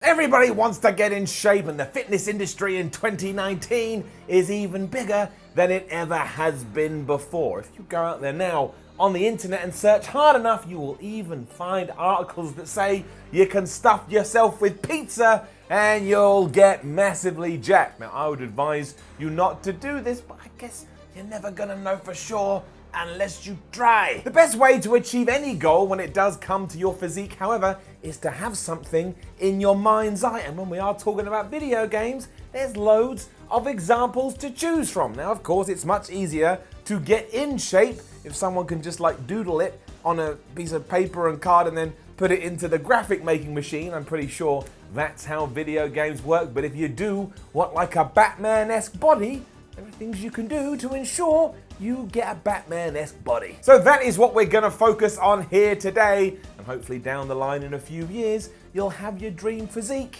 Everybody wants to get in shape, and the fitness industry in 2019 is even bigger than it ever has been before. If you go out there now on the internet and search hard enough, you will even find articles that say you can stuff yourself with pizza and you'll get massively jacked. Now, I would advise you not to do this, but I guess you're never gonna know for sure unless you try. The best way to achieve any goal when it does come to your physique, however, is to have something in your mind's eye. And when we are talking about video games, there's loads of examples to choose from. Now, of course, it's much easier to get in shape if someone can just like doodle it on a piece of paper and card and then put it into the graphic making machine. I'm pretty sure that's how video games work. But if you do want like a Batman-esque body, there are things you can do to ensure you get a Batman-esque body. So that is what we're gonna focus on here today, and hopefully down the line in a few years, you'll have your dream physique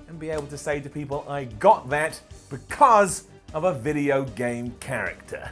and be able to say to people, I got that because of a video game character.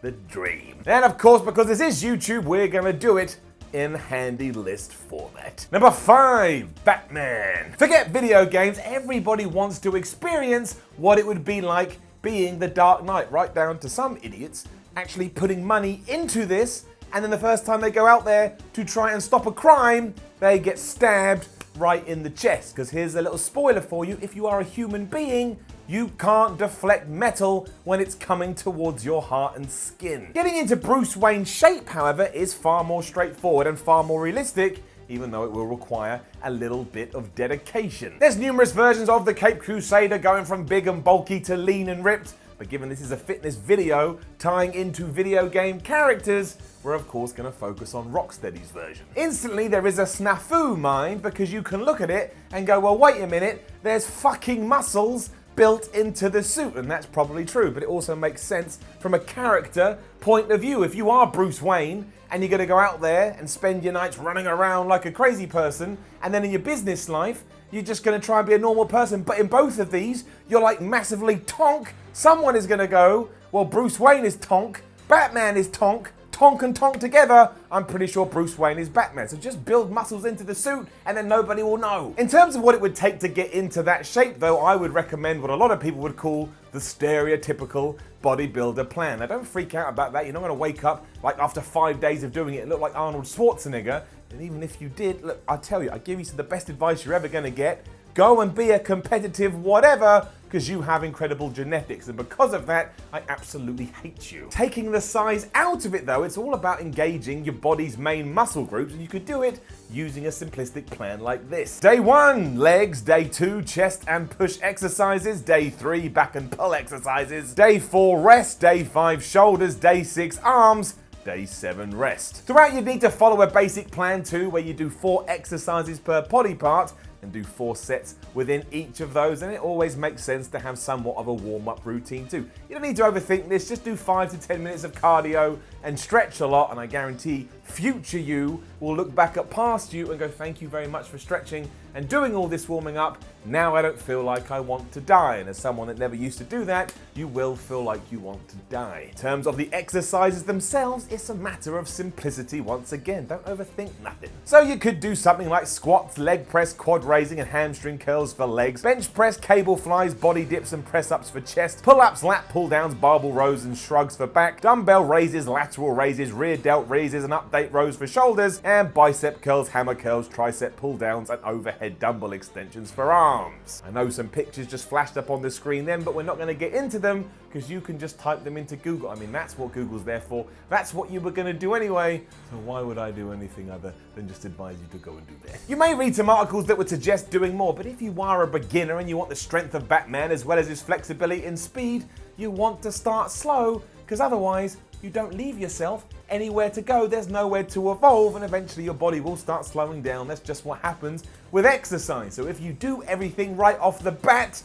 The dream. And of course, because this is YouTube, we're gonna do it in handy list format. Number 5, Batman. Forget video games, everybody wants to experience what it would be like being the Dark Knight, right down to some idiots actually putting money into this, and then the first time they go out there to try and stop a crime, they get stabbed right in the chest. Because here's a little spoiler for you, if you are a human being, you can't deflect metal when it's coming towards your heart and skin. Getting into Bruce Wayne's shape, however, is far more straightforward and far more realistic, even though it will require a little bit of dedication. There's numerous versions of the Cape Crusader, going from big and bulky to lean and ripped, but given this is a fitness video tying into video game characters, we're of course going to focus on Rocksteady's version. Instantly there is a snafu mind, because you can look at it and go, well, wait a minute, there's fucking muscles built into the suit, and that's probably true, but it also makes sense from a character point of view. If you are Bruce Wayne and you're going to go out there and spend your nights running around like a crazy person, and then in your business life you're just going to try and be a normal person, but in both of these you're like massively tonk, someone is going to go, well, Bruce Wayne is tonk, Batman is tonk, tonk and tonk together, I'm pretty sure Bruce Wayne is Batman. So just build muscles into the suit and then nobody will know. In terms of what it would take to get into that shape though, I would recommend what a lot of people would call the stereotypical bodybuilder plan. Now don't freak out about that. You're not going to wake up like after 5 days of doing it and look like Arnold Schwarzenegger. And even if you did, look, I tell you, I give you the best advice you're ever going to get. Go and be a competitive whatever, because you have incredible genetics, and because of that, I absolutely hate you. Taking the size out of it though, it's all about engaging your body's main muscle groups, and you could do it using a simplistic plan like this. Day 1, legs. Day 2, chest and push exercises. Day 3, back and pull exercises. Day 4, rest. Day 5, shoulders. Day 6, arms. Day 7, rest. Throughout, you need to follow a basic plan too, where you do 4 exercises per body part, and do 4 sets within each of those, and it always makes sense to have somewhat of a warm-up routine too. You don't need to overthink this, just do 5 to 10 minutes of cardio and stretch a lot, and I guarantee future you will look back at past you and go, thank you very much for stretching and doing all this warming up. Now I don't feel like I want to die. And as someone that never used to do that, you will feel like you want to die. In terms of the exercises themselves, it's a matter of simplicity once again. Don't overthink nothing. So you could do something like squats, leg press, quad raising and hamstring curls for legs, bench press, cable flies, body dips and press ups for chest, pull-ups, lat pull downs, barbell rows and shrugs for back, dumbbell raises, lateral raises, rear delt raises and update rows for shoulders, and bicep curls, hammer curls, tricep pull downs and overhead dumbbell extensions for arms. I know some pictures just flashed up on the screen then, but we're not going to get into them because you can just type them into Google. I mean, that's what Google's there for. That's what you were going to do anyway, so why would I do anything other than just advise you to go and do that? You may read some articles that would suggest doing more, but if you are a beginner and you want the strength of Batman as well as his flexibility and speed, you want to start slow, because otherwise you don't leave yourself anywhere to go, there's nowhere to evolve, and eventually your body will start slowing down. That's just what happens with exercise. So if you do everything right off the bat,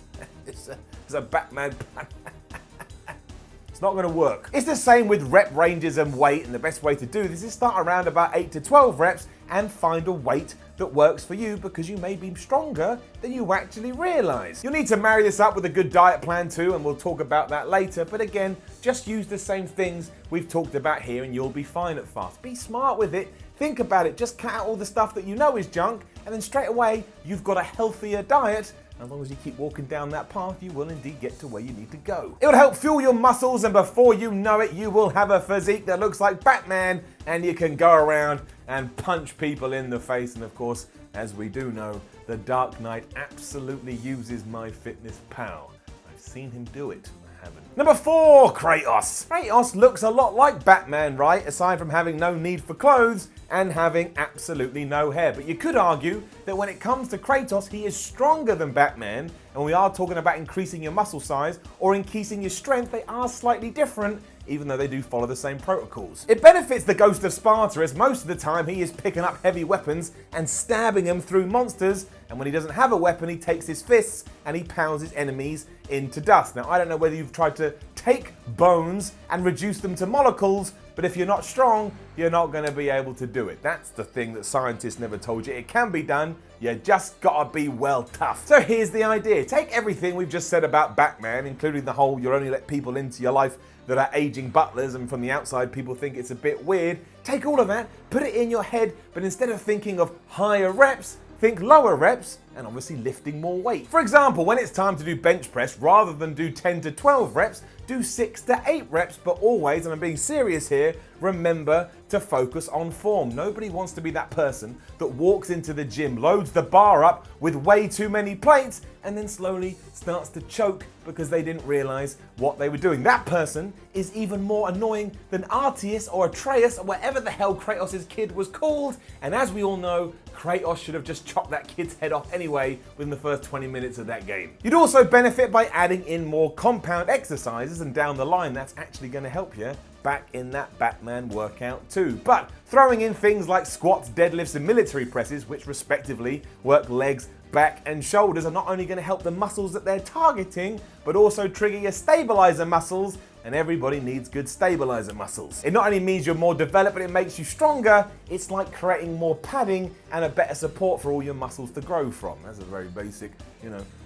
it's a Batman plan. It's not going to work. It's the same with rep ranges and weight, and the best way to do this is start around about 8 to 12 reps and find a weight that works for you, because you may be stronger than you actually realize. You'll need to marry this up with a good diet plan too, and we'll talk about that later, but again, just use the same things we've talked about here and you'll be fine at fast. Be smart with it, think about it, just cut out all the stuff that you know is junk and then straight away you've got a healthier diet. As long as you keep walking down that path, you will indeed get to where you need to go. It will help fuel your muscles, and before you know it, you will have a physique that looks like Batman, and you can go around and punch people in the face. And of course, as we do know, the Dark Knight absolutely uses MyFitnessPal. I've seen him do it. I haven't. Number 4, Kratos. Kratos looks a lot like Batman, right? Aside from having no need for clothes and having absolutely no hair. But you could argue that when it comes to Kratos, he is stronger than Batman, and we are talking about increasing your muscle size or increasing your strength. They are slightly different, even though they do follow the same protocols. It benefits the Ghost of Sparta, as most of the time he is picking up heavy weapons and stabbing them through monsters, and when he doesn't have a weapon, he takes his fists and he pounds his enemies into dust. Now, I don't know whether you've tried to take bones and reduce them to molecules, but if you're not strong, you're not going to be able to do it. That's the thing that scientists never told you. It can be done. You just gotta be well tough. So here's the idea. Take everything we've just said about Batman, including the whole you'll only let people into your life that are aging butlers, and from the outside people think it's a bit weird. Take all of that, put it in your head, but instead of thinking of higher reps, think lower reps, and obviously lifting more weight. For example, when it's time to do bench press, rather than do 10 to 12 reps, do 6 to 8 reps, but always, and I'm being serious here, remember to focus on form. Nobody wants to be that person that walks into the gym, loads the bar up with way too many plates, and then slowly starts to choke because they didn't realize what they were doing. That person is even more annoying than Arceus or Atreus or whatever the hell Kratos' kid was called. And as we all know, Kratos should have just chopped that kid's head off anyway within the first 20 minutes of that game. You'd also benefit by adding in more compound exercises, and down the line that's actually going to help you back in that Batman workout too. But throwing in things like squats, deadlifts, and military presses, which respectively work legs, back, and shoulders, are not only going to help the muscles that they're targeting, but also trigger your stabilizer muscles, and everybody needs good stabilizer muscles. It not only means you're more developed, but it makes you stronger. It's like creating more padding and a better support for all your muscles to grow from. That's a very basic,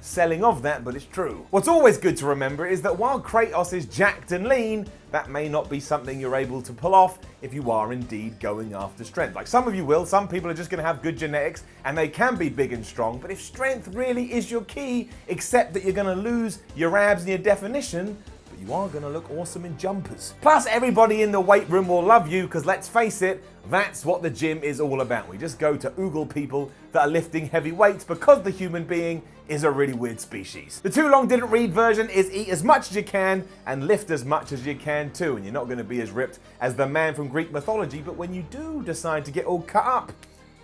selling of that, but it's true. What's always good to remember is that while Kratos is jacked and lean, that may not be something you're able to pull off if you are indeed going after strength. Like some of you will, some people are just going to have good genetics and they can be big and strong, but if strength really is your key, except that you're going to lose your abs and your definition, but you are going to look awesome in jumpers. Plus, everybody in the weight room will love you because, let's face it, that's what the gym is all about. We just go to oogle people that are lifting heavy weights because the human being is a really weird species. The too long didn't read version is eat as much as you can and lift as much as you can too, and you're not going to be as ripped as the man from Greek mythology, but when you do decide to get all cut up,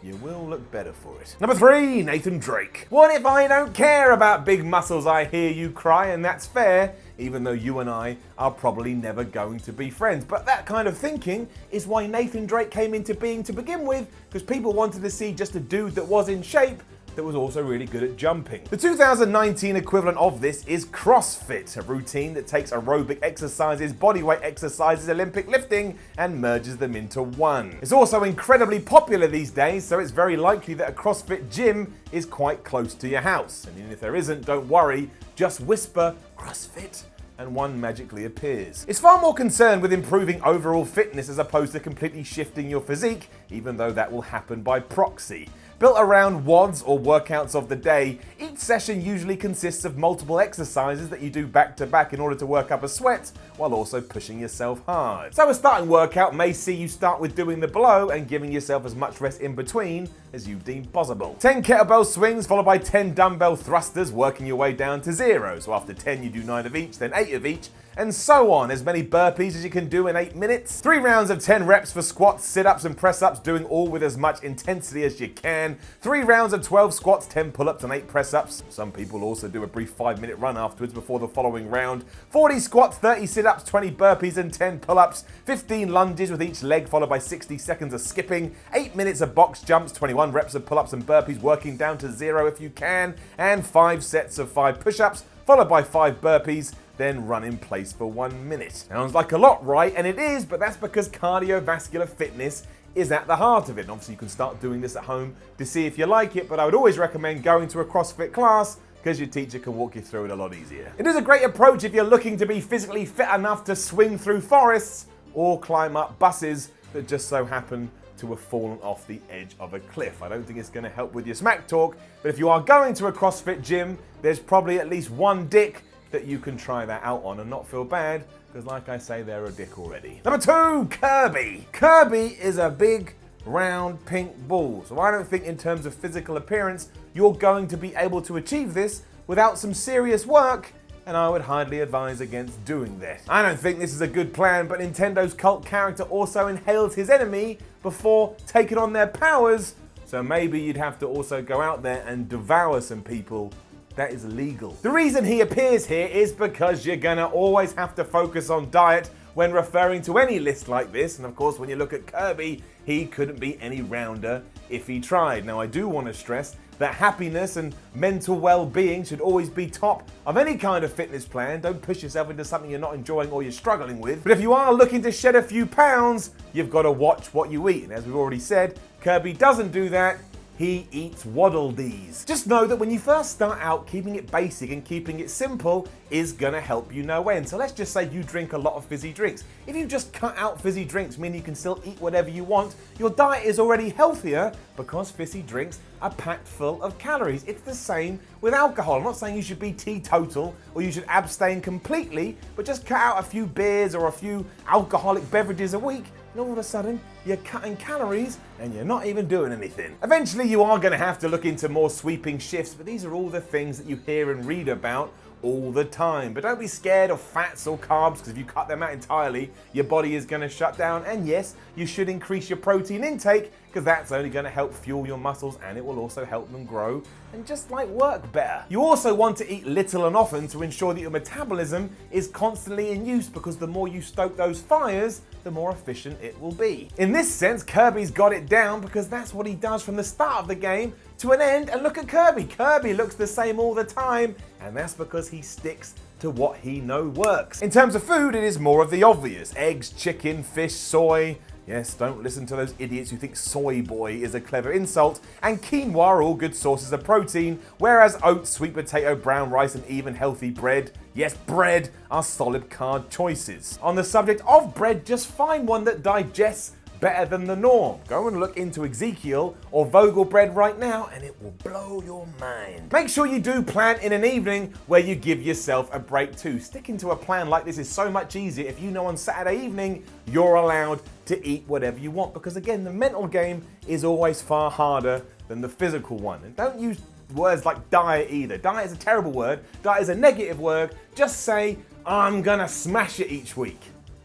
you will look better for it. Number 3, Nathan Drake. What if I don't care about big muscles, I hear you cry, and that's fair, even though you and I are probably never going to be friends. But that kind of thinking is why Nathan Drake came into being to begin with, because people wanted to see just a dude that was in shape, that was also really good at jumping. The 2019 equivalent of this is CrossFit, a routine that takes aerobic exercises, bodyweight exercises, Olympic lifting, and merges them into one. It's also incredibly popular these days, so it's very likely that a CrossFit gym is quite close to your house. And even if there isn't, don't worry, just whisper CrossFit and one magically appears. It's far more concerned with improving overall fitness as opposed to completely shifting your physique, even though that will happen by proxy. Built around WODs or workouts of the day, each session usually consists of multiple exercises that you do back to back in order to work up a sweat while also pushing yourself hard. So a starting workout may see you start with doing the below and giving yourself as much rest in between as you deem possible. 10 kettlebell swings followed by 10 dumbbell thrusters, working your way down to 0. So after 10 you do 9 of each, then 8 of each, and so on. As many burpees as you can do in 8 minutes. 3 rounds of 10 reps for squats, sit-ups, and press-ups, doing all with as much intensity as you can. 3 rounds of 12 squats, 10 pull-ups, and 8 press-ups. Some people also do a brief 5-minute run afterwards before the following round. 40 squats, 30 sit-ups, 20 burpees, and 10 pull-ups. 15 lunges with each leg, followed by 60 seconds of skipping. 8 minutes of box jumps, 21 reps of pull-ups and burpees, working down to 0 if you can. And 5 sets of 5 push-ups, followed by 5 burpees, then run in place for 1 minute. Sounds like a lot, right? And it is, but that's because cardiovascular fitness is at the heart of it. And obviously you can start doing this at home to see if you like it, but I would always recommend going to a CrossFit class because your teacher can walk you through it a lot easier. It is a great approach if you're looking to be physically fit enough to swing through forests or climb up buses that just so happen to have fallen off the edge of a cliff. I don't think it's going to help with your smack talk, but if you are going to a CrossFit gym, there's probably at least one dick that you can try that out on and not feel bad, because like I say, they're a dick already. Number 2, Kirby. Kirby is a big, round, pink ball, so I don't think in terms of physical appearance, you're going to be able to achieve this without some serious work, and I would highly advise against doing this. I don't think this is a good plan, but Nintendo's cult character also inhaled his enemy before taking on their powers, so maybe you'd have to also go out there and devour some people. That is illegal. The reason he appears here is because you're gonna always have to focus on diet when referring to any list like this, and of course when you look at Kirby, he couldn't be any rounder if he tried. Now I do want to stress that happiness and mental well-being should always be top of any kind of fitness plan. Don't push yourself into something you're not enjoying or you're struggling with. But if you are looking to shed a few pounds, you've got to watch what you eat. And as we've already said, Kirby doesn't do that. He eats Waddle Dees. Just know that when you first start out, keeping it basic and keeping it simple is gonna help you no end. So let's just say you drink a lot of fizzy drinks. If you just cut out fizzy drinks, meaning you can still eat whatever you want, your diet is already healthier because fizzy drinks are packed full of calories. It's the same with alcohol. I'm not saying you should be teetotal or you should abstain completely, but just cut out a few beers or a few alcoholic beverages a week, and all of a sudden, you're cutting calories and you're not even doing anything. Eventually, you are going to have to look into more sweeping shifts, but these are all the things that you hear and read about all the time. But don't be scared of fats or carbs, because if you cut them out entirely, your body is going to shut down. And yes, you should increase your protein intake, because that's only going to help fuel your muscles and it will also help them grow and just like work better. You also want to eat little and often to ensure that your metabolism is constantly in use, because the more you stoke those fires, the more efficient it will be. In this sense, Kirby's got it down because that's what he does from the start of the game to an end. And look at Kirby. Kirby looks the same all the time, and that's because he sticks to what he knows works. In terms of food, it is more of the obvious. Eggs, chicken, fish, soy. Yes, don't listen to those idiots who think soy boy is a clever insult. And quinoa are all good sources of protein, whereas oats, sweet potato, brown rice, and even healthy bread, yes, bread, are solid carb choices. On the subject of bread, just find one that digests better than the norm. Go and look into Ezekiel or Vogel bread right now and it will blow your mind. Make sure you do plan in an evening where you give yourself a break too. Sticking to a plan like this is so much easier if you know on Saturday evening you're allowed to eat whatever you want, because again, the mental game is always far harder than the physical one. And don't use words like diet either. Diet is a terrible word. Diet is a negative word. Just say, I'm gonna smash it each week.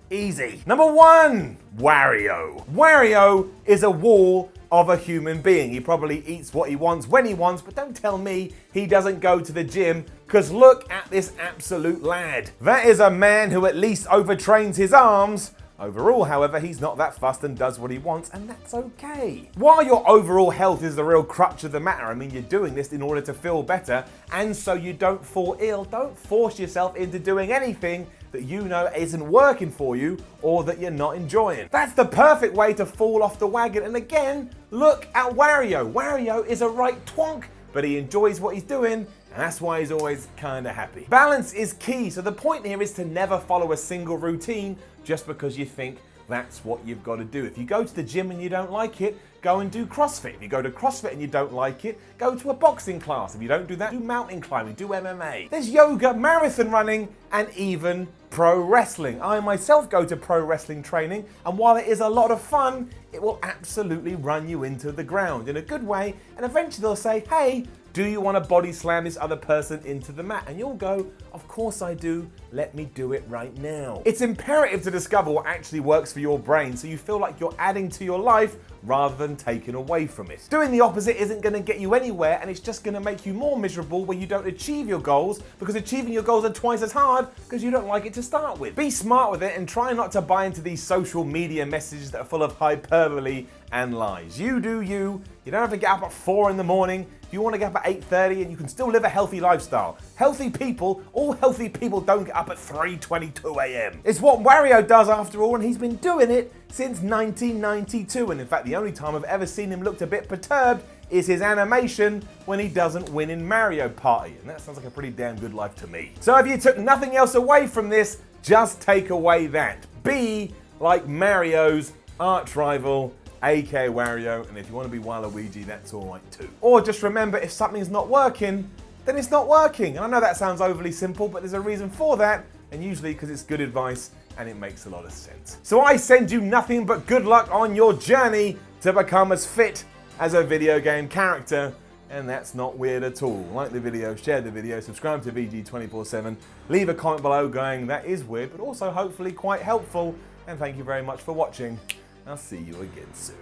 Easy. Number 1, Wario. Wario is a wall of a human being. He probably eats what he wants when he wants, but don't tell me he doesn't go to the gym, because look at this absolute lad. That is a man who at least overtrains his arms. Overall, however, he's not that fussed and does what he wants, and that's okay. While your overall health is the real crux of the matter, I mean, you're doing this in order to feel better, and so you don't fall ill, don't force yourself into doing anything that you know isn't working for you or that you're not enjoying. That's the perfect way to fall off the wagon. And again, look at Wario. Wario is a right twonk, but he enjoys what he's doing, and that's why he's always kind of happy. Balance is key, so the point here is to never follow a single routine just because you think that's what you've got to do. If you go to the gym and you don't like it, go and do CrossFit. If you go to CrossFit and you don't like it, go to a boxing class. If you don't do that, do mountain climbing, do MMA. There's yoga, marathon running, and even pro wrestling. I myself go to pro wrestling training, and while it is a lot of fun, it will absolutely run you into the ground in a good way, and eventually they'll say, hey, do you want to body slam this other person into the mat? And you'll go, of course I do, let me do it right now. It's imperative to discover what actually works for your brain so you feel like you're adding to your life rather than taking away from it. Doing the opposite isn't going to get you anywhere, and it's just going to make you more miserable when you don't achieve your goals, because achieving your goals are twice as hard because you don't like it to start with. Be smart with it and try not to buy into these social media messages that are full of hyperbole and lies. You do you. You don't have to get up at 4 in the morning. If you want to get up at 8:30 and you can still live a healthy lifestyle. Healthy people, all healthy people don't get up at 3:22 a.m. It's what Wario does after all, and he's been doing it since 1992. And in fact, the only time I've ever seen him looked a bit perturbed is his animation when he doesn't win in Mario Party. And that sounds like a pretty damn good life to me. So if you took nothing else away from this, just take away that. Be like Mario's arch rival, aka Wario, and if you want to be Waluigi, that's alright too. Or just remember, if something's not working, then it's not working. And I know that sounds overly simple, but there's a reason for that, and usually because it's good advice and it makes a lot of sense. So I send you nothing but good luck on your journey to become as fit as a video game character. And that's not weird at all. Like the video, share the video, subscribe to VG247, leave a comment below going, that is weird, but also hopefully quite helpful. And thank you very much for watching. I'll see you again soon.